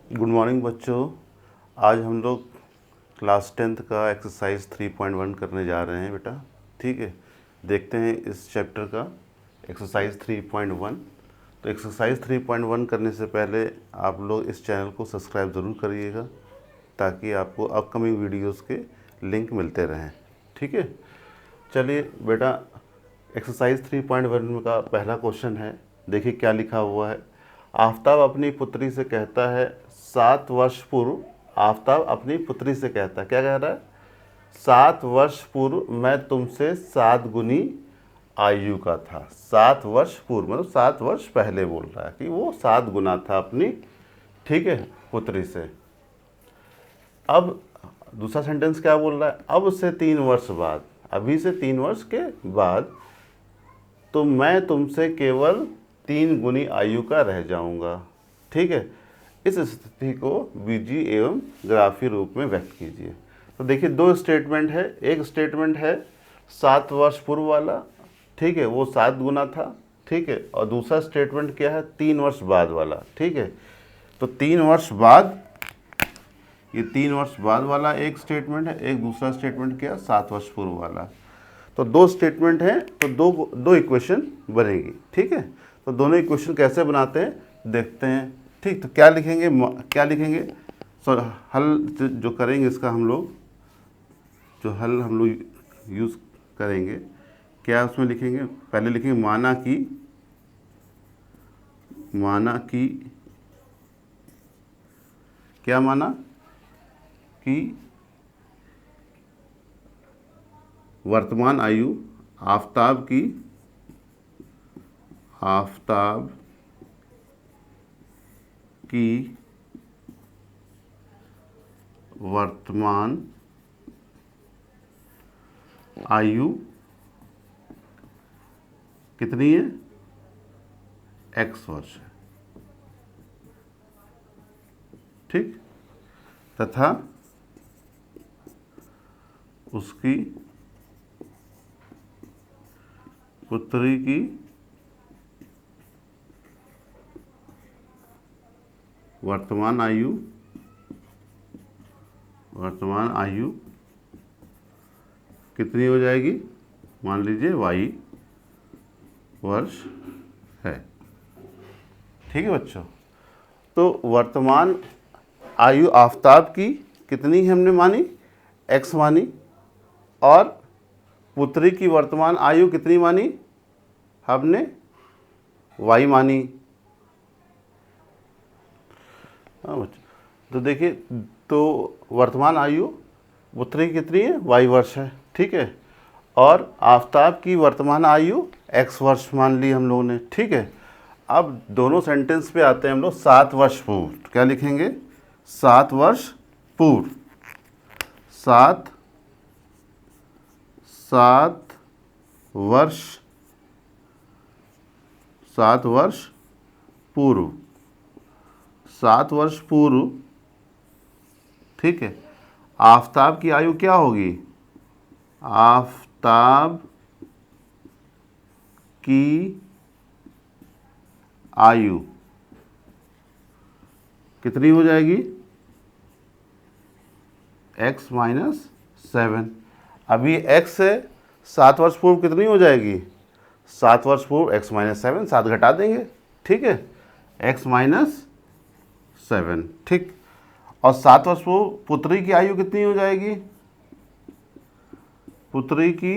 Good morning बच्चों। आज हम लोग क्लास 10th का एक्सरसाइज 3.1 करने जा रहे हैं बेटा। ठीक है, देखते हैं इस चैप्टर का एक्सरसाइज 3.1। तो एक्सरसाइज 3.1 करने से पहले आप लोग इस चैनल को सब्सक्राइब ज़रूर करिएगा ताकि आपको अपकमिंग वीडियोस के लिंक मिलते रहें। ठीक है, चलिए बेटा, एक्सरसाइज 3.1 का पहला क्वेश्चन है। देखिए क्या लिखा हुआ है। आफताब अपनी पुत्री से कहता है 7 वर्ष पूर्व। आफताब अपनी पुत्री से कहता है, क्या कह रहा है? 7 वर्ष पूर्व मैं तुमसे 7 गुनी आयु का था। 7 वर्ष पूर्व मतलब 7 वर्ष पहले बोल रहा है कि वो 7 गुना था अपनी, ठीक है, पुत्री से। अब दूसरा सेंटेंस क्या बोल रहा है? अब से 3 वर्ष बाद, अभी से 3 वर्ष के बाद तो मैं तुमसे केवल 3 गुनी आयु का रह जाऊंगा। ठीक है, इस स्थिति को बीजीय एवं ग्राफीय रूप में व्यक्त कीजिए। तो देखिए दो स्टेटमेंट है। एक स्टेटमेंट है 7 वर्ष पूर्व वाला, ठीक है, वो 7 गुना था, ठीक है। और दूसरा स्टेटमेंट क्या है? 3 वर्ष बाद वाला, ठीक है। तो 3 वर्ष बाद, ये 3 वर्ष बाद वाला एक स्टेटमेंट है, एक दूसरा स्टेटमेंट क्या? 7 वर्ष पूर्व वाला। तो दो स्टेटमेंट हैं, तो दो इक्वेशन बनेगी। ठीक है, तो दोनों इक्वेशन कैसे बनाते हैं देखते हैं। ठीक, तो क्या लिखेंगे? हल जो करेंगे इसका हम लोग, जो हल हम लोग यूज़ करेंगे, क्या उसमें लिखेंगे? पहले लिखेंगे माना कि क्या माना कि वर्तमान आयु आफताब की वर्तमान आयु कितनी है? x वर्ष है, ठीक। तथा उसकी पुत्री की वर्तमान आयु कितनी हो जाएगी? मान लीजिए y वर्ष है। ठीक है बच्चों, तो वर्तमान आयु आफताब की कितनी हमने मानी? x मानी। और पुत्री की वर्तमान आयु कितनी मानी हमने? y मानी। हाँ बच्चों, तो देखिए, तो वर्तमान आयु पुत्री की कितनी है? y वर्ष है, ठीक है। और आफताब की वर्तमान आयु x वर्ष मान ली हम लोगों ने, ठीक है। अब दोनों सेंटेंस पे आते हैं हम लोग। 7 वर्ष पूर्व, क्या लिखेंगे? 7 वर्ष पूर्व। 7 वर्ष पूर्व, 7 वर्ष पूर्व, ठीक है। आफताब की आयु क्या होगी? आफताब की आयु कितनी हो जाएगी? x minus 7। अभी x है, 7 वर्ष पूर्व कितनी हो जाएगी? 7 वर्ष पूर्व x माइनस 7, 7 घटा देंगे, ठीक है, x माइनस 7, ठीक। और 7 वर्ष पूर्व पुत्री की आयु कितनी हो जाएगी? पुत्री की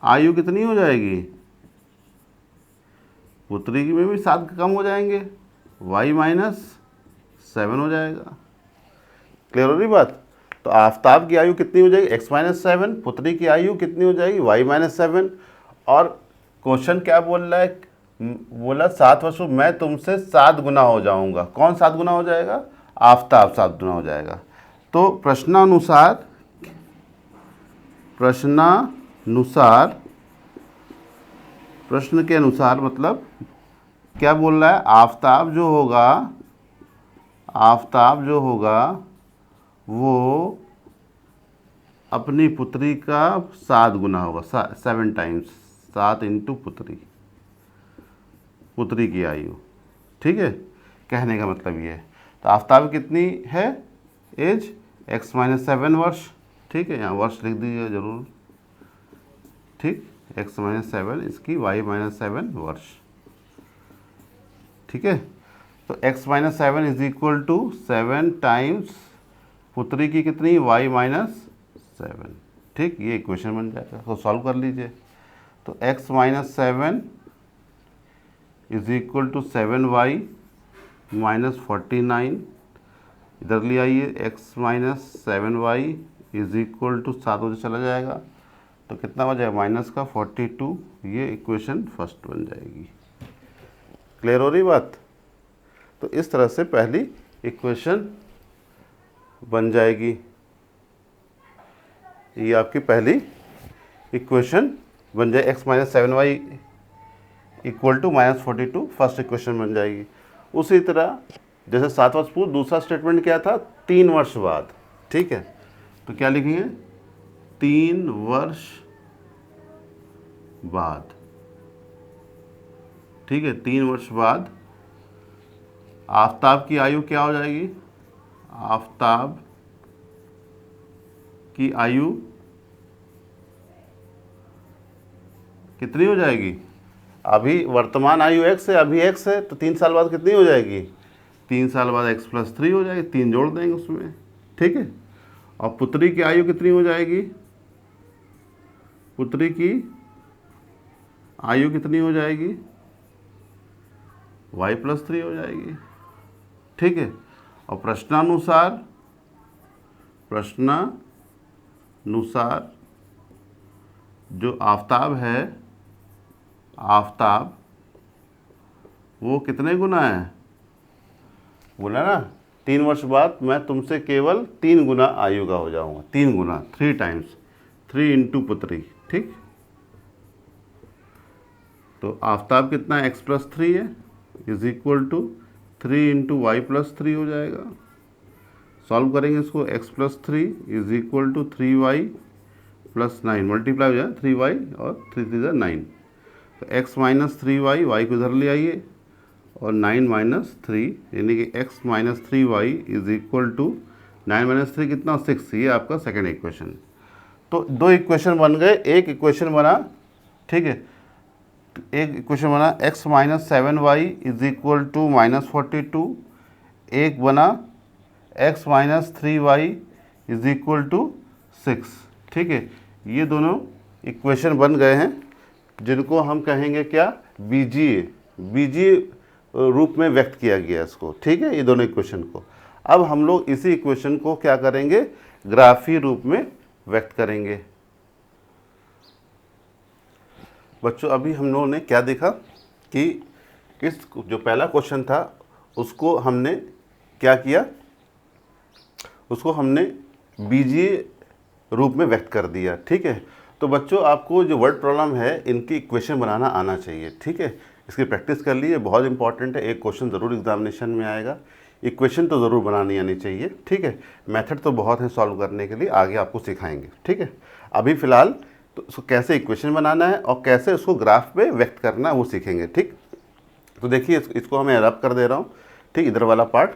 आयु कितनी हो जाएगी? पुत्री की में भी 7 कम हो जाएंगे, y माइनस 7 हो जाएगा। क्लियर हो रही बात? तो आफताब की आयु कितनी हो जाएगी? x minus 7। पुत्री की आयु कितनी हो जाएगी? y minus 7। और क्वेश्चन क्या बोल रहा है? बोला 7 वर्ष मैं तुमसे 7 गुना हो जाऊंगा। कौन 7 गुना हो जाएगा? आफताब 7 गुना हो जाएगा। तो प्रश्न के अनुसार मतलब क्या बोल रहा है? आफताब जो होगा वो अपनी पुत्री का 7 गुना होगा, 7 टाइम्स, 7 इंटू पुत्री की आयु, ठीक है। कहने का मतलब ये है। तो आफ्ताब कितनी है एज, x माइनस 7 वर्ष, ठीक है, यहाँ वर्ष लिख दीजिए ज़रूर, ठीक, x माइनस 7 इसकी y माइनस 7 वर्ष, ठीक है। तो x minus 7 is equal to 7 times पुत्री की कितनी, y माइनस 7, ठीक, ये इक्वेशन बन जाएगा। तो सॉल्व कर लीजिए। तो x minus 7 is equal to 7y minus 49, इधर ले आइए, x minus 7y is equal to 7 बजे चला जाएगा तो कितना हो जाएगा, माइनस का 42, ये इक्वेशन फर्स्ट बन जाएगी। क्लियर हो रही बात? तो इस तरह से पहली इक्वेशन बन जाएगी, ये आपकी पहली इक्वेशन बन जाए, x minus 7y equal to minus 42, first equation बन जाएगी। उसी तरह जैसे 7 वर्ष पूर्व, दूसरा स्टेटमेंट क्या था, 3 वर्ष बाद, ठीक है, तो क्या लिखेंगे, 3 वर्ष बाद, ठीक है, 3 वर्ष बाद आफ्ताब की आयु क्या हो जाएगी, आफ्ताब की आयु कितनी हो जाएगी, अभी वर्तमान आयु x है, अभी x है, तो 3 साल बाद कितनी हो जाएगी, 3 साल बाद x प्लस 3 हो जाएगी, 3 जोड़ देंगे उसमें, ठीक है। और पुत्री की आयु कितनी हो जाएगी, पुत्री की आयु कितनी हो जाएगी, y प्लस 3 हो जाएगी, ठीक है। और प्रश्नानुसार जो आफ्ताब है, आफ्ताब वो कितने गुना है, बोला ना 3 वर्ष बाद मैं तुमसे केवल 3 गुना आयु का हो जाऊंगा, 3 गुना, 3 टाइम्स, 3 इंटू पुत्री, ठीक। तो आफ्ताब कितना है, x प्लस 3 है, is equal to 3 into y plus 3 हो जाएगा। सॉल्व करेंगे इसको, x plus 3 is equal to 3y plus 9, multiply हो जाए 3y और 3 3 9, तो x माइनस 3y, y को इधर ले आइए, और 9 माइनस 3 यानी कि x minus 3y is equal to 9 minus 3 कितना, 6, ये आपका सेकेंड इक्वेशन। तो 2 इक्वेशन बन गए, एक इक्वेशन बना, ठीक है, एक इक्वेशन बना x minus 7y is equal to minus 42, एक बना x minus 3y is equal to 6, ठीक है। ये दोनों इक्वेशन बन गए हैं जिनको हम कहेंगे क्या, बीजीय रूप में व्यक्त किया गया इसको, ठीक है, ये दोनों इक्वेशन को। अब हम लोग इसी इक्वेशन को क्या करेंगे, ग्राफीय रूप में व्यक्त करेंगे। बच्चों अभी हम लोगों ने क्या देखा कि इस जो पहला क्वेश्चन था उसको हमने क्या किया, उसको हमने बीजीय रूप में व्यक्त कर दिया, ठीक है। तो बच्चों आपको जो वर्ड प्रॉब्लम है इनकी इक्वेशन बनाना आना चाहिए, ठीक है, इसकी प्रैक्टिस कर लीजिए, बहुत इंपॉर्टेंट है, एक क्वेश्चन ज़रूर एग्जामिनेशन में आएगा, इक्वेशन तो ज़रूर बनानी आनी चाहिए, ठीक है। मेथड तो बहुत है सॉल्व करने के लिए, आगे आपको सिखाएंगे, ठीक है। अभी फ़िलहाल तो उसको कैसे इक्वेशन बनाना है और कैसे उसको ग्राफ पे व्यक्त करना है वो सीखेंगे, ठीक। तो देखिए इसको हमें रब कर दे रहा हूँ, ठीक, इधर वाला पार्ट,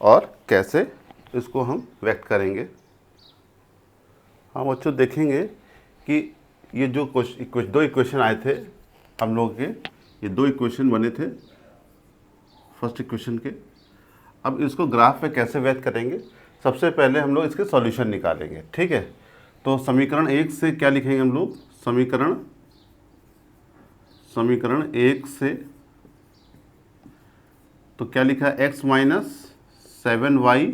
और कैसे इसको हम व्यक्त करेंगे। हाँ बच्चों देखेंगे कि ये जो दो इक्वेशन आए थे हम लोग के, ये 2 इक्वेशन बने थे फर्स्ट इक्वेशन के। अब इसको ग्राफ पे कैसे व्यक्त करेंगे, सबसे पहले हम लोग इसके सॉल्यूशन निकालेंगे, ठीक है। तो समीकरण 1 से क्या लिखेंगे हम लोग, समीकरण 1 से तो क्या लिखा है, x minus 7y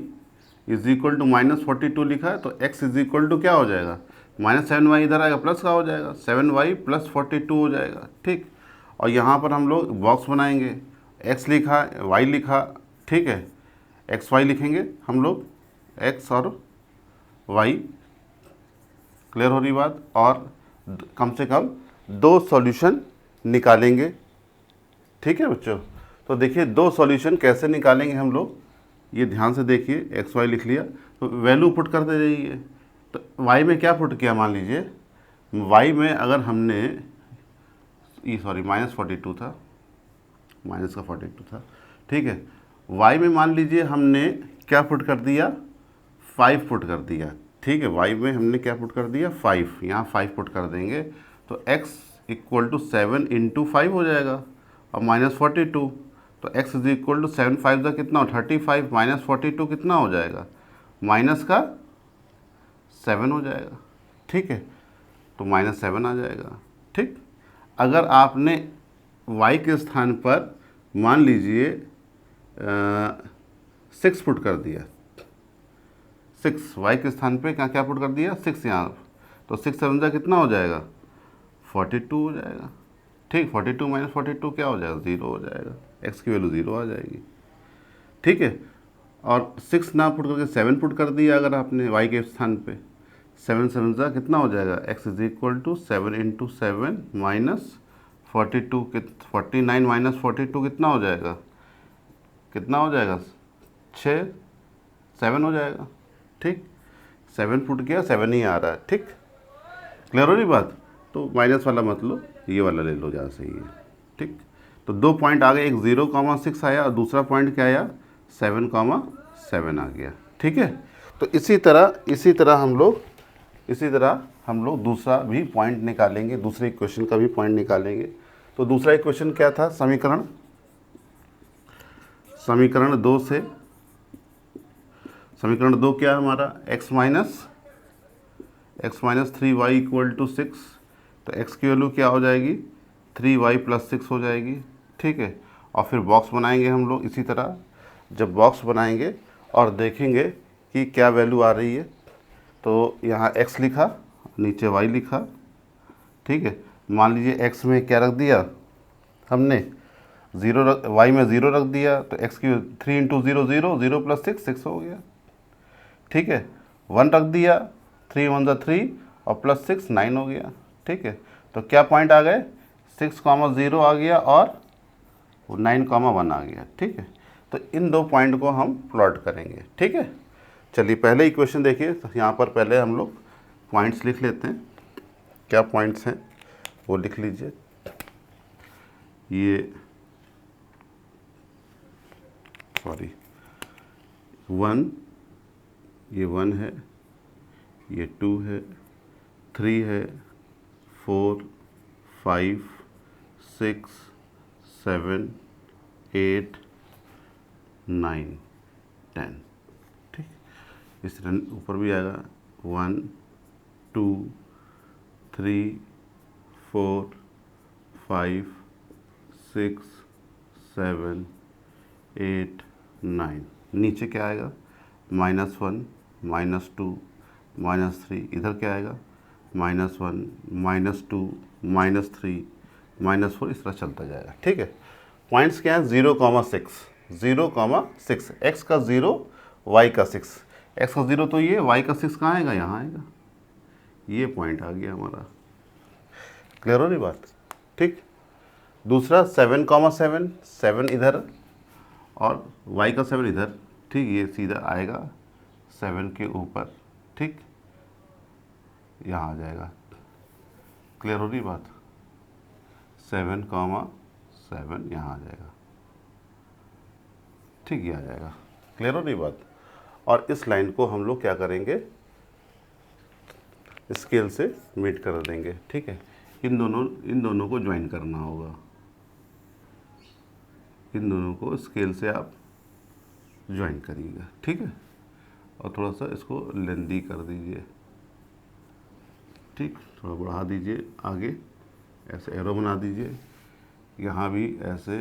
is equal to minus 42 लिखा है, तो x इज इक्वल टू क्या हो जाएगा, माइनस 7y इधर आएगा, प्लस का हो जाएगा, 7y प्लस 42 हो जाएगा, ठीक। और यहाँ पर हम लोग बॉक्स बनाएंगे, x लिखा, y लिखा, ठीक है, एक्स वाई लिखेंगे हम लोग, x और y, क्लियर हो रही बात। और कम से कम 2 सॉल्यूशन निकालेंगे, ठीक है बच्चों। तो देखिए 2 सॉल्यूशन कैसे निकालेंगे हम लोग, ये ध्यान से देखिए, एक्स वाई लिख लिया, तो वैल्यू पुट करते जाइए। तो y में क्या पुट किया, मान लीजिए y में अगर हमने ये माइनस 42 था, माइनस का 42 था, ठीक है, y में मान लीजिए हमने क्या पुट कर दिया, 5 पुट कर दिया, ठीक है। y में हमने क्या पुट कर दिया, 5, यहाँ 5 पुट कर देंगे तो x इक्वल टू 7 इंटू 5 हो जाएगा और -42, तो x इज इक्वल टू 7 5 का कितना हो 35, -42 कितना हो जाएगा, माइनस का 7 हो जाएगा, ठीक है। तो -7 आ जाएगा, ठीक। अगर आपने y के स्थान पर मान लीजिए 6 पुट कर दिया, 6 y के स्थान पे क्या क्या पुट कर दिया, 6 यहाँ, तो 6 7 का कितना हो जाएगा, 42 हो जाएगा, ठीक। 42 माइनस 42 क्या हो जाएगा, 0 हो जाएगा, x की वैल्यू 0 आ जाएगी, ठीक है। और 6 ना पुट करके 7 पुट कर दिया अगर आपने y के स्थान पे, 7 7 का कितना हो जाएगा, x is equal to 7 into 7 minus 42 के 49 माइनस 42 कितना हो जाएगा, कितना हो जाएगा, 6 7 हो जाएगा, ठीक। 7 पुट किया 7 ही आ रहा है, ठीक। क्लियर हो रही बात। तो माइनस वाला मत लो, ये वाला ले लो ज़्यादा सही है, ठीक। तो 2 पॉइंट आ गए, एक 0,6 आया और दूसरा पॉइंट क्या आया, 7,7 आ गया, ठीक है। तो इसी तरह हम लोग दूसरा भी पॉइंट निकालेंगे, दूसरे इक्वेशन का भी पॉइंट निकालेंगे। तो दूसरा इक्वेशन क्या था, समीकरण 2 से, समीकरण 2 क्या है हमारा, x minus 3y equal to 6, तो x की वैल्यू क्या हो जाएगी, 3y प्लस 6 हो जाएगी, ठीक है। और फिर बॉक्स बनाएंगे हम लोग इसी तरह, जब बॉक्स बनाएंगे और देखेंगे कि क्या वैल्यू आ रही है, तो यहाँ x लिखा, नीचे y लिखा, ठीक है। मान लीजिए x में क्या रख दिया हमने, 0 y में 0 रख दिया, तो x की 3 इंटू 0 0, 0 प्लस 6 6 हो गया, ठीक है। 1 रख दिया, 3 1 3 और प्लस 6 9 हो गया, ठीक है। तो क्या पॉइंट आ गए, 6,0 आ गया और 9,1 आ गया, ठीक है। तो इन दो पॉइंट को हम प्लॉट करेंगे, ठीक है। चलिए पहले इक्वेशन देखिए, तो यहाँ पर पहले हम लोग पॉइंट्स लिख लेते हैं, क्या पॉइंट्स हैं वो लिख लीजिए। ये 1, ये 1 है, ये 2 है, 3 है, 4 5 6 7 8 9 10, ठीक। इस तरह ऊपर भी आएगा 1 2 3 4 5 6 7 8 9, नीचे क्या आएगा, -1 -2 -3, इधर क्या आएगा, -1 -2 -3 -4, इस तरह चलता जाएगा, ठीक है। पॉइंट्स क्या है, 0,6 0,6, x का 0 y का 6, x का 0 तो ये, y का 6 कहाँ आएगा, यहाँ आएगा, ये पॉइंट आ गया हमारा। क्लियर हो रही बात, ठीक। दूसरा 7,7, 7 इधर और y का 7 इधर, ठीक। ये सीधा आएगा 7 के ऊपर, ठीक, यहाँ आ जाएगा। क्लियर हो रही बात, 7,7 यहाँ आ जाएगा, ठीक, ये आ जाएगा। क्लियर हो रही बात। और इस लाइन को हम लोग क्या करेंगे, स्केल से मीट कर देंगे, ठीक है। इन दोनों को ज्वाइन करना होगा, इन दोनों को स्केल से आप ज्वाइन करिएगा, ठीक है। और थोड़ा सा इसको लेंदी कर दीजिए, ठीक, थोड़ा बढ़ा दीजिए आगे, ऐसे एरो बना दीजिए, यहाँ भी ऐसे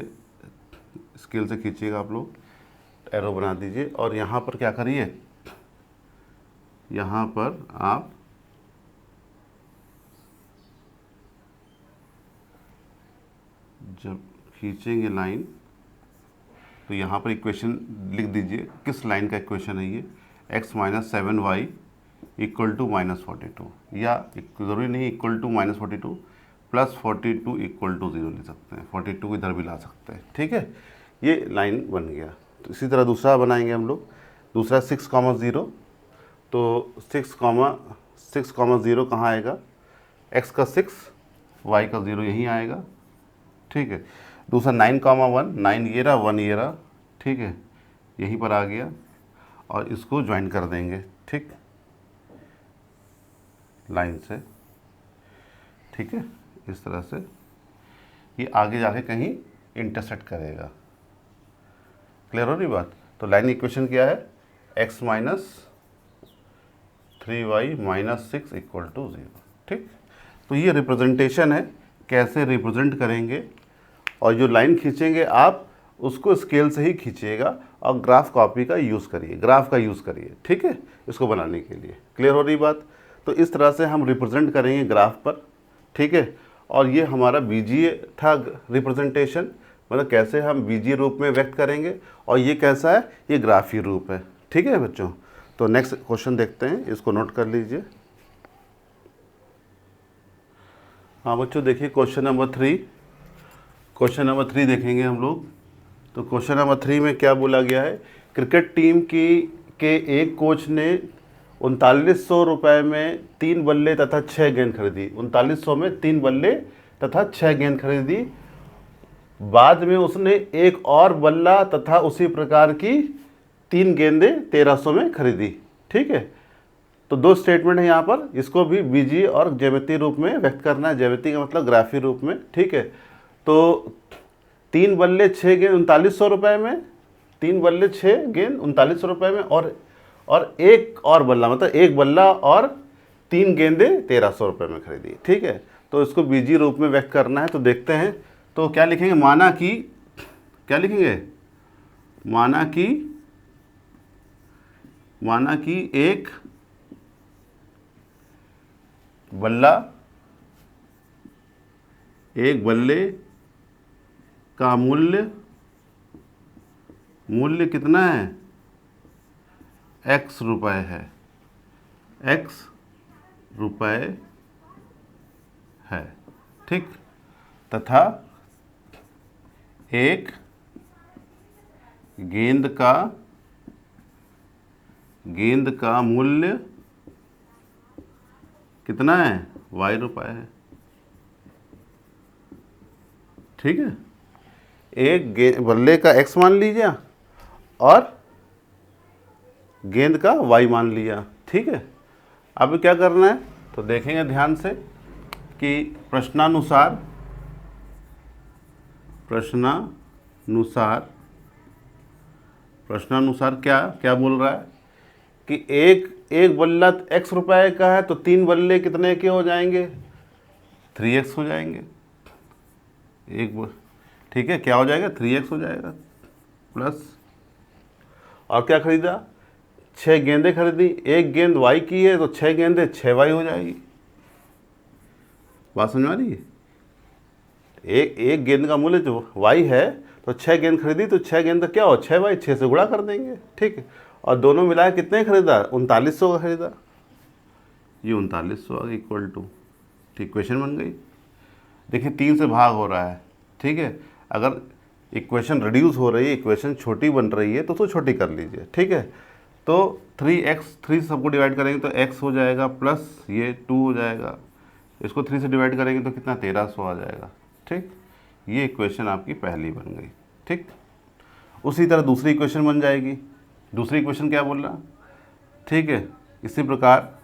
स्केल से खींचिएगा आप लोग, एरो बना दीजिए। और यहाँ पर क्या करिए, यहाँ पर आप जब खींचेंगे लाइन, तो यहाँ पर इक्वेशन लिख दीजिए, किस लाइन का इक्वेशन है ये, x minus 7y equal to -42, या ज़रूरी नहीं equal to -42, plus 42 equal to 0 ले सकते हैं, 42 इधर भी ला सकते हैं, ठीक है। ये लाइन बन गया। तो इसी तरह दूसरा बनाएंगे हम लोग, दूसरा 6,0, तो 6,0 कहाँ आएगा, x का 6 y का 0 यहीं आएगा, ठीक है। दूसरा 9,1, 9 ये रहा, 1 ये रहा, ठीक है, यहीं पर आ गया और इसको ज्वाइन कर देंगे, ठीक, लाइन से, ठीक है, इस तरह से ये आगे जाके कहीं इंटरसेक्ट करेगा। क्लियर हो रही बात? तो लाइन इक्वेशन क्या है, x minus 3y minus 6 equal to 0, ठीक। तो ये रिप्रेजेंटेशन है, कैसे रिप्रेजेंट करेंगे, और जो लाइन खींचेंगे आप उसको स्केल से ही खींचिएगा और ग्राफ कॉपी का यूज़ करिए, ग्राफ का यूज़ करिए, ठीक है, इसको बनाने के लिए। क्लियर हो रही बात? तो इस तरह से हम रिप्रेजेंट करेंगे ग्राफ पर, ठीक है। और ये हमारा बीजीय था रिप्रेजेंटेशन, मतलब कैसे हम बीजीय रूप में व्यक्त करेंगे, और ये कैसा है, ये ग्राफीय रूप है, ठीक है बच्चों। तो नेक्स्ट क्वेश्चन देखते हैं, इसको नोट कर लीजिए। हाँ बच्चों देखिए क्वेश्चन नंबर 3, क्वेश्चन नंबर 3 देखेंगे हम लोग। तो क्वेश्चन नंबर 3 में क्या बोला गया है, क्रिकेट टीम के एक कोच ने 3900 रुपये में 3 बल्ले तथा 6 गेंद खरीदी। 3900 में 3 बल्ले तथा 6 गेंद खरीदी। बाद में उसने एक और बल्ला तथा उसी प्रकार की 3 गेंदें 1300 में खरीदी, ठीक है। तो दो स्टेटमेंट है यहाँ पर, इसको भी बीजीय और ज्यामितीय रूप में व्यक्त करना है। ज्यामितीय का मतलब ग्राफीय रूप में, ठीक है। तो 3 बल्ले 6 गेंद 3900 रुपये में, 3 बल्ले 6 गेंद 3900 रुपये में, और एक और बल्ला, मतलब एक बल्ला और 3 गेंदें 1300 रुपये में खरीदी, ठीक है। तो इसको बीजीय रूप में व्यक्त करना है। तो देखते हैं, तो क्या लिखेंगे, माना कि, क्या लिखेंगे, माना कि एक बल्ले का मूल्य कितना है, x रुपये है, x रुपये है, ठीक। तथा एक गेंद का मूल्य कितना है, y रुपये है, ठीक है। एक बल्ले का x मान लीजिए और गेंद का y मान लिया, ठीक है। अब क्या करना है, तो देखेंगे ध्यान से कि प्रश्नानुसार क्या बोल रहा है कि एक बल्ला x रुपये का है, तो 3 बल्ले कितने के हो जाएंगे, 3x हो जाएंगे, ठीक है, क्या हो जाएगा, 3x हो जाएगा, प्लस, और क्या खरीदा, 6 गेंदें खरीदी। एक गेंद y की है तो 6 गेंदें 6y हो जाएगी। बात समझ आ रही है? एक गेंद का मूल्य जो y है, तो 6 गेंद खरीदी, तो 6 गेंद का क्या हो, 6y, 6 से गुणा कर देंगे, ठीक है। और दोनों मिलाए कितने खरीदा, 3900 का खरीदा, ये 3900 आ गया इक्वल टू, ठीक, इक्वेशन बन गई। देखिए 3 से भाग हो रहा है, ठीक है। अगर इक्वेशन रिड्यूस हो रही है, इक्वेशन छोटी बन रही है, तो उसको छोटी कर लीजिए, ठीक है। तो 3x, 3 से सबको डिवाइड करेंगे तो x हो जाएगा, प्लस ये 2 हो जाएगा, इसको 3 से डिवाइड करेंगे तो कितना, 1300 आ जाएगा, ठीक। ये इक्वेशन आपकी पहली बन गई, ठीक। उसी तरह दूसरी इक्वेशन बन जाएगी। दूसरी इक्वेशन क्या बोल रहा, ठीक है, इसी प्रकार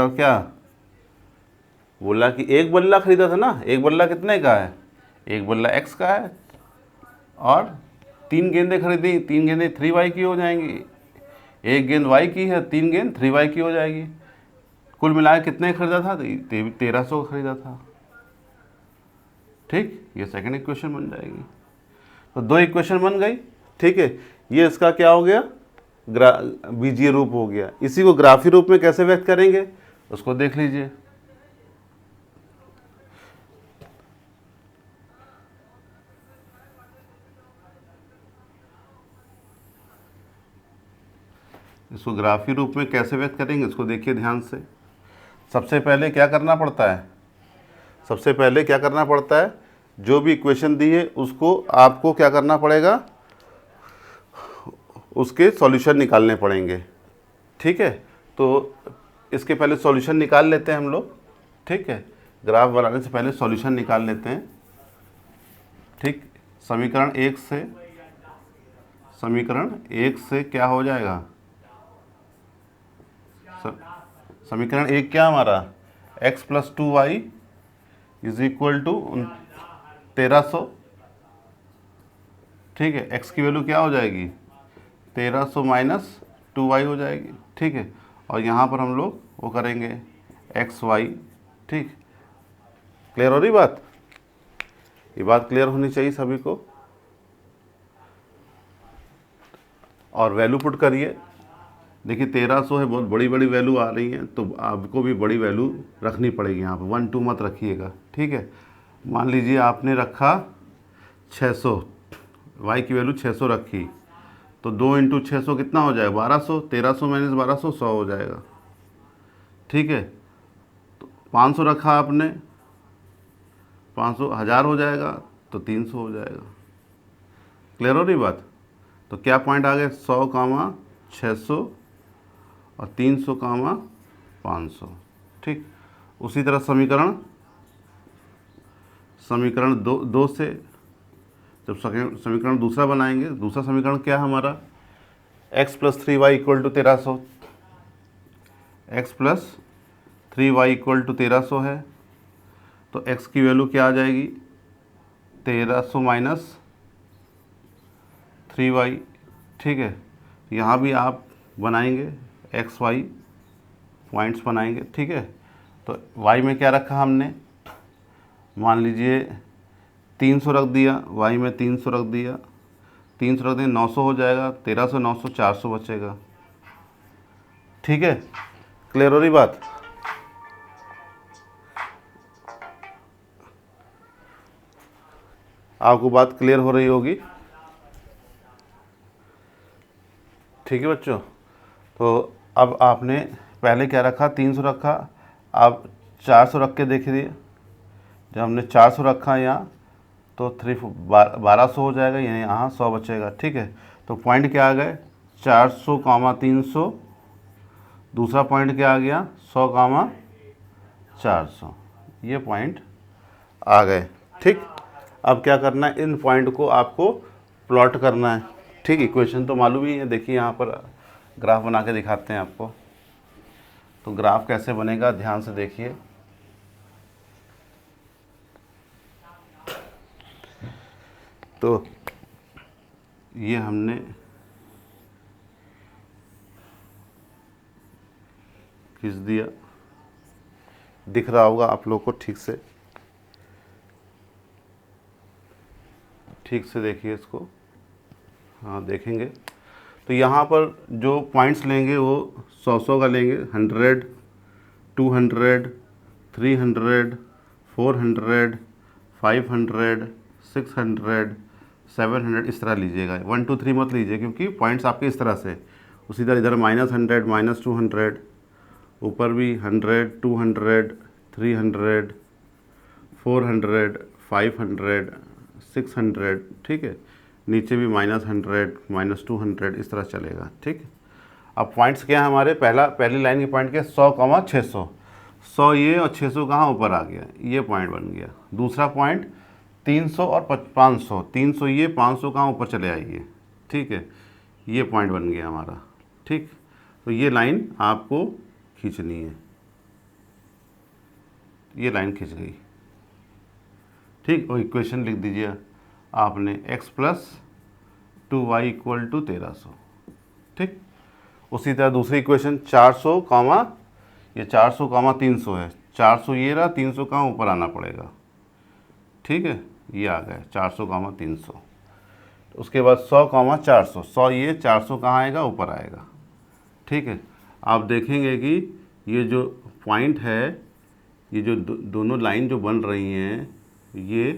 क्या बोला कि एक बल्ला खरीदा था ना, एक बल्ला कितने का है, एक बल्ला x का है, और 3 गेंदें खरीदी, 3 गेंदें 3y की हो जाएंगी, एक गेंद y की है, 3 गेंद 3y की हो जाएगी। कुल मिलाकर कितने खरीदा था, 1300 खरीदा था, ठीक। ये सेकंड इक्वेशन बन जाएगी। तो 2 इक्वेशन बन गई, ठीक है। ये इसका क्या हो गया, बीजीय रूप हो गया। इसी को ग्राफीय रूप में कैसे व्यक्त करेंगे, उसको देख लीजिए। इसको ग्राफीय रूप में कैसे व्यक्त करेंगे, इसको देखिए ध्यान से। सबसे पहले क्या करना पड़ता है, जो भी इक्वेशन दी है उसको आपको क्या करना पड़ेगा, उसके सॉल्यूशन निकालने पड़ेंगे, ठीक है। तो इसके पहले सॉल्यूशन निकाल लेते हैं हम लोग, ठीक है। ग्राफ बनाने से पहले सॉल्यूशन निकाल लेते हैं। ठीक। समीकरण एक से क्या हो जाएगा, समीकरण एक क्या हमारा, x + 2y = 1300। ठीक है, x की वैल्यू क्या हो जाएगी, 1300 - 2y हो जाएगी। ठीक है, और यहाँ पर हम लोग वो करेंगे xy। ठीक, क्लियर हो रही बात, ये बात क्लियर होनी चाहिए सभी को। और वैल्यू पुट करिए, देखिए 1300 है, बहुत बड़ी बड़ी वैल्यू आ रही हैं, तो आपको भी बड़ी वैल्यू रखनी पड़ेगी यहाँ पर, 1 2 मत रखिएगा। ठीक है, मान लीजिए आपने रखा 600, y की वैल्यू 600 रखी, तो 2 × 600 कितना हो जाएगा, 1200। 1300 - 1200 100 हो जाएगा। ठीक है, तो 500 रखा आपने, 500 1000 हो जाएगा, तो 300 हो जाएगा। क्लियर हो रही बात, तो क्या पॉइंट आ गए, 100, 600 और 300, 500। ठीक, उसी तरह समीकरण दो से जब समीकरण दूसरा बनाएंगे, दूसरा समीकरण क्या है हमारा, x + 3y = 1300, x + 3y = 1300 है, तो x की वैल्यू क्या आ जाएगी, 1300 - 3y। ठीक है, यहाँ भी आप बनाएंगे एक्स वाई पॉइंट्स बनाएंगे। ठीक है, तो y में क्या रखा हमने, मान लीजिए 300 रख दिया, y में 300 रख दिया, 300 रख दिया, 900 हो जाएगा, 1300 900 400 बचेगा। ठीक है, क्लियर हो रही बात, आपको बात क्लियर हो रही होगी। ठीक है बच्चों, तो अब आपने पहले क्या रखा, 300 रखा, अब 400 रख के देखिए, जब हमने 400 रखा यहाँ, तो 1200 हो जाएगा, यानी यहाँ 100 बचेगा। ठीक है, तो पॉइंट क्या आ गए, 400, 300, दूसरा पॉइंट क्या आ गया, 100, 400, ये पॉइंट आ गए। ठीक, अब क्या करना है, इन पॉइंट को आपको प्लॉट करना है। ठीक, इक्वेशन तो मालूम ही है, देखिए यहाँ पर ग्राफ बना के दिखाते हैं आपको। तो ग्राफ कैसे बनेगा, ध्यान से देखिए। तो ये हमने खींच दिया, दिख रहा होगा आप लोग को, ठीक से देखिए इसको, हाँ देखेंगे। तो यहाँ पर जो पॉइंट्स लेंगे वो 100 का लेंगे, 100, 200, 300, 400, 500, 600, 700, इस तरह लीजिएगा। 1 2 3 मत लीजिए, क्योंकि पॉइंट्स आपके इस तरह से, उसी तरह इधर -100, -200, ऊपर भी 100, 200, 300, 400, 500, 600। ठीक है, नीचे भी -100, -200, इस तरह चलेगा। ठीक, अब पॉइंट्स क्या है हमारे, पहली लाइन के पॉइंट क्या, 100, 600, 100 ये और 600 कहाँ ऊपर आ गया, ये पॉइंट बन गया। दूसरा पॉइंट 300 और 500, 300 ये, 500 कहाँ ऊपर चले आइए। ठीक है, ये पॉइंट बन गया हमारा। ठीक, तो ये लाइन आपको खींचनी है, ये लाइन खींच गई। ठीक, और इक्वेशन लिख दीजिए आपने, x + 2y = 1300। ठीक, उसी तरह दूसरी इक्वेशन 400, ये 400, 300 है, 400 ये रहा, 300 कहाँ ऊपर आना पड़ेगा। ठीक है, ये आ गया 400, 300। उसके बाद 100, 400, 100 ये, 400 कहाँ आएगा, ऊपर आएगा। ठीक है, आप देखेंगे कि ये जो पॉइंट है, ये जो दोनों लाइन जो बन रही हैं, ये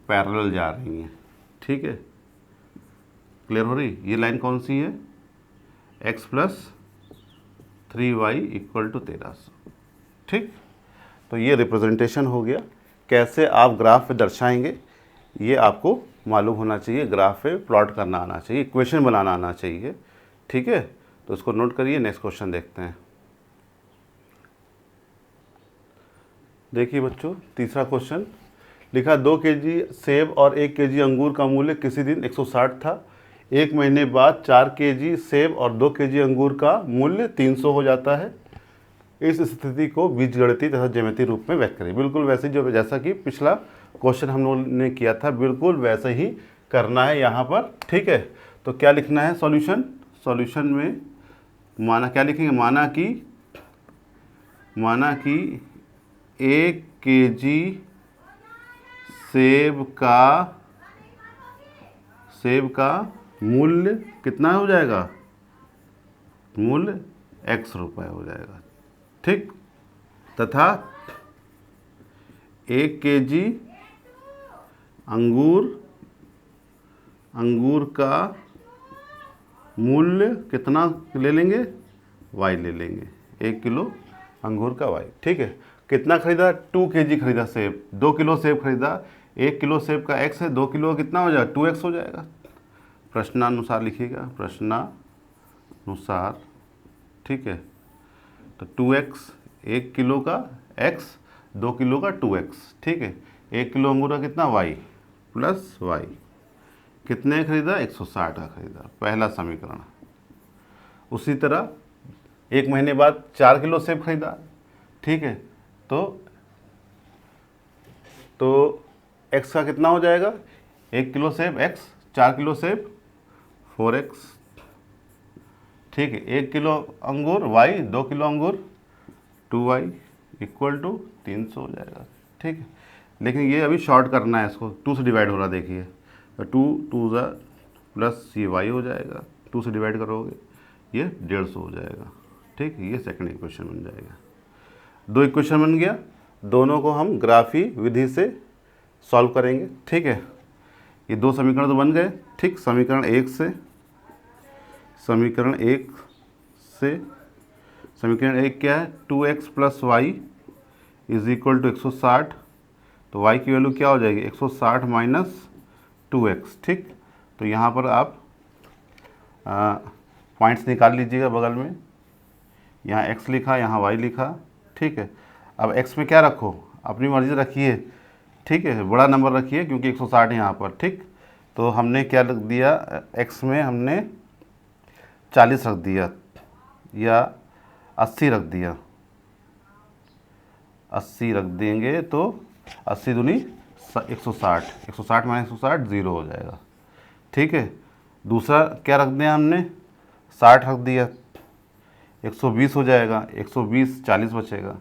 पैरेलल जा रही हैं। ठीक है, क्लियर हो रही, ये लाइन कौन सी है, x + 3y = 1300। ठीक, तो ये रिप्रेजेंटेशन हो गया। कैसे आप ग्राफ पे दर्शाएंगे, ये आपको मालूम होना चाहिए, ग्राफ पे प्लॉट करना आना चाहिए, इक्वेशन बनाना आना चाहिए। ठीक है, तो इसको नोट करिए, नेक्स्ट क्वेश्चन देखते हैं। देखिए बच्चों, तीसरा क्वेश्चन, लिखा 2 केजी सेब और 1 केजी अंगूर का मूल्य किसी दिन 160 था। 1 महीने बाद 4 केजी सेब और 2 केजी अंगूर का मूल्य 300 हो जाता है। इस स्थिति को बीजगणितीय तथा ज्यामितीय रूप में व्यक्त करें। बिल्कुल वैसे जो जैसा कि पिछला क्वेश्चन हम लोगों ने किया था, बिल्कुल वैसे ही करना है यहाँ पर। ठीक है, तो क्या लिखना है सॉल्यूशन? सॉल्यूशन में माना क्या लिखेंगे? माना कि 1 केजी सेब का मूल्य कितना हो जाएगा? मूल्य x रुपये हो जाएगा। ठीक, तथा 1 केजी अंगूर का मूल्य कितना ले लेंगे? y ले लेंगे, 1 किलो अंगूर का y। ठीक है, कितना खरीदा? 2 केजी खरीदा सेब, 2 किलो सेब खरीदा, 1 किलो सेब का x है, 2 किलो कितना हो जाएगा? 2x हो जाएगा। प्रश्नानुसार लिखिएगा, प्रश्नानुसार। ठीक है, तो 2x, 1 किलो का x, 2 किलो का 2x। ठीक है, 1 किलो अंगूर का कितना? y plus y। कितने खरीदा? 160 का खरीदा, पहला समीकरण। उसी तरह 1 महीने बाद 4 किलो सेब खरीदा। ठीक है, तो x का कितना हो जाएगा? 1 किलो सेब x, 4 किलो सेब 4x। ठीक है, 1 किलो अंगूर y, 2 किलो अंगूर 2y इक्वल टू 300 हो जाएगा। ठीक है, लेकिन ये अभी शॉर्ट करना है, इसको 2 से डिवाइड हो रहा, देखिए, तो 2 ज़ा प्लस ये y हो जाएगा, 2 से डिवाइड करोगे ये 150 हो जाएगा। ठीक है, ये सेकंड इक्वेशन बन जाएगा। 2 इक्वेशन बन गया, दोनों को हम ग्राफी विधि से सॉल्व करेंगे। ठीक है, ये 2 समीकरण तो बन गए। ठीक, समीकरण 1 क्या है? 2x plus y is equal to 160। तो y की वैल्यू क्या हो जाएगी? 160 माइनस 2x। ठीक, तो यहाँ पर आप पॉइंट्स निकाल लीजिएगा बगल में। यहाँ x लिखा, यहाँ y लिखा। ठीक है, अब x में क्या रखो? अपनी मर्जी रखिए। ठीक है, बड़ा नंबर रखिए क्योंकि 160 यहाँ पर। ठीक, तो हमने क्या रख दिया? x में हमने 40 रख दिया या 80 रख दिया। 80 रख देंगे तो 80 दूनी 160, 160 माइनस 160 0 हो जाएगा। ठीक है, दूसरा क्या रख दिया हमने? 60 रख दिया, 120 हो जाएगा, 120 40 बचेगा।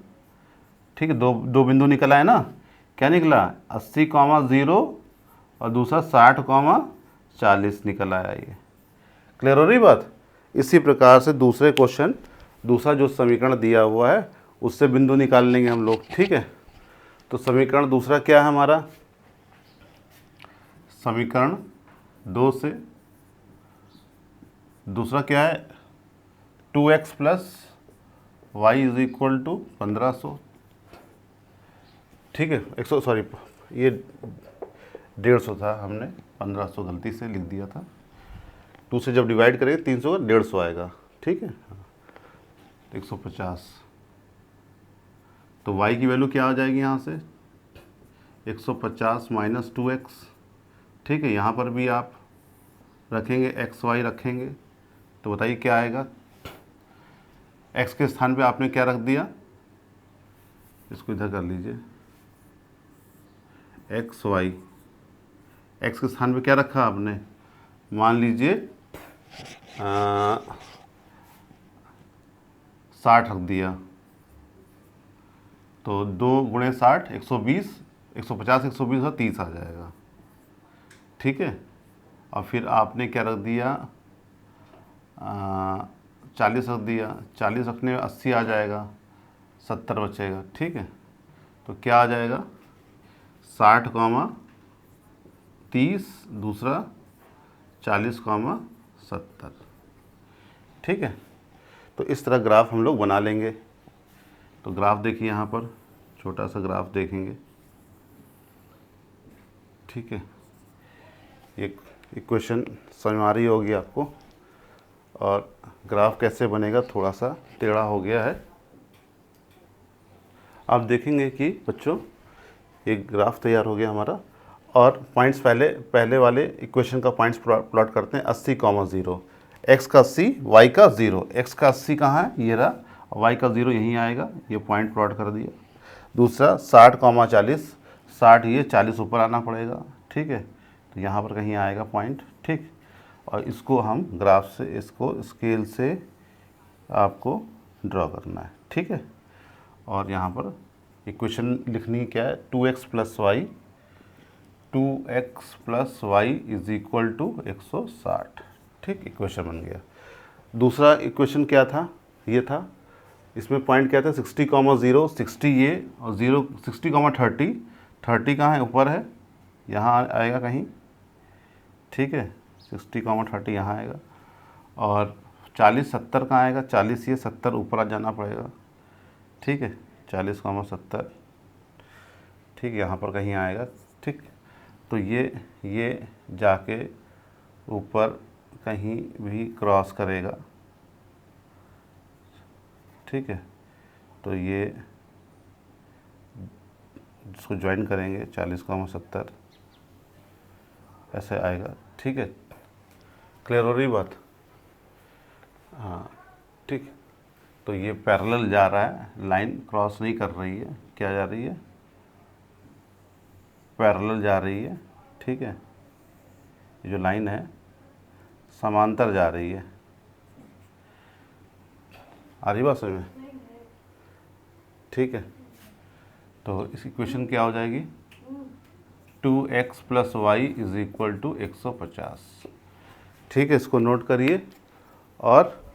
ठीक है, दो बिंदु निकला है ना? क्या निकला? 80,0 और दूसरा 60,40 निकल आया। ये क्लियर हो रही बात? इसी प्रकार से दूसरे क्वेश्चन, दूसरा जो समीकरण दिया हुआ है उससे बिंदु निकाल लेंगे हम लोग। ठीक है, तो समीकरण दूसरा क्या है हमारा? समीकरण 2 से दूसरा क्या है? 2x plus y is equal to 1500। ठीक है, 100 सॉरी ये 150 था, हमने 1500 गलती से लिख दिया था। 2 से जब डिवाइड करेंगे 300 का 150 आएगा। ठीक है, 150। तो y की वैल्यू क्या आ जाएगी यहाँ से? 150 माइनस 2x। ठीक है, यहाँ पर भी आप रखेंगे x y रखेंगे, तो बताइए क्या आएगा? x के स्थान पे आपने क्या रख दिया? इसको इधर कर लीजिए, x y। x के स्थान पे क्या रखा आपने? मान लीजिए 60 रख दिया, तो 2 गुणे 60 120, 150 120 और 30 आ जाएगा। ठीक है, और फिर आपने क्या रख दिया? 40 रख दिया, 40 रखने में 80 आ जाएगा, 70 बचेगा। ठीक है, तो क्या आ जाएगा? 60,30 दूसरा 40,70। ठीक है, तो इस तरह ग्राफ हम लोग बना लेंगे। तो ग्राफ देखिए, यहाँ पर छोटा सा ग्राफ देखेंगे। ठीक है, एक इक्वेशन समझ में आ रही होगी आपको, और ग्राफ कैसे बनेगा थोड़ा सा टेढ़ा हो गया है। आप देखेंगे कि बच्चों ये ग्राफ तैयार हो गया हमारा। और पॉइंट्स पहले वाले इक्वेशन का पॉइंट्स प्लॉट करते हैं। 80,0 एक्स का 80 वाई का 0। एक्स का 80 कहाँ है, ये रहा, वाई का 0 यहीं आएगा, ये पॉइंट प्लॉट कर दिया। दूसरा 60,40, 60 ये 40 ऊपर आना पड़ेगा, ठीक है, तो यहाँ पर कहीं आएगा पॉइंट, ठीक। और इसको हम ग्राफ से, इसको स्केल से आपको ड्रॉ करना है, ठीक है। और यहाँ पर इक्वेशन लिखनी क्या है, 2x plus y, 2x plus y is equal to 160, ठीक, इक्वेशन बन गया। दूसरा इक्वेशन क्या था, ये था, इसमें पॉइंट क्या था, 60,0, 60 ये, और 0 60,30, 30 कहाँ है, ऊपर है, यहाँ आएगा कहीं, ठीक है, 60,30 यहाँ आएगा। और 40 70 कहाँ आएगा, 40 ये, 70 ऊपर आ जाना पड़ेगा, ठीक है, 40,70, ठीक, यहाँ पर कहीं आएगा, ठीक। तो ये जाके ऊपर कहीं भी क्रॉस करेगा, ठीक है, तो ये इसको ज्वाइन करेंगे 40,70, ऐसे आएगा, ठीक है। क्लियर हो रही बात, हाँ, ठीक। तो ये पैरेलल जा रहा है, लाइन क्रॉस नहीं कर रही है, क्या जा रही है, पैरेलल जा रही है, ठीक है। ये जो लाइन है समांतर जा रही है, आ रही बात समझ में, ठीक है। तो इस इक्वेशन क्या हो जाएगी, 2x plus y is equal to 150, ठीक है, इसको नोट करिए। और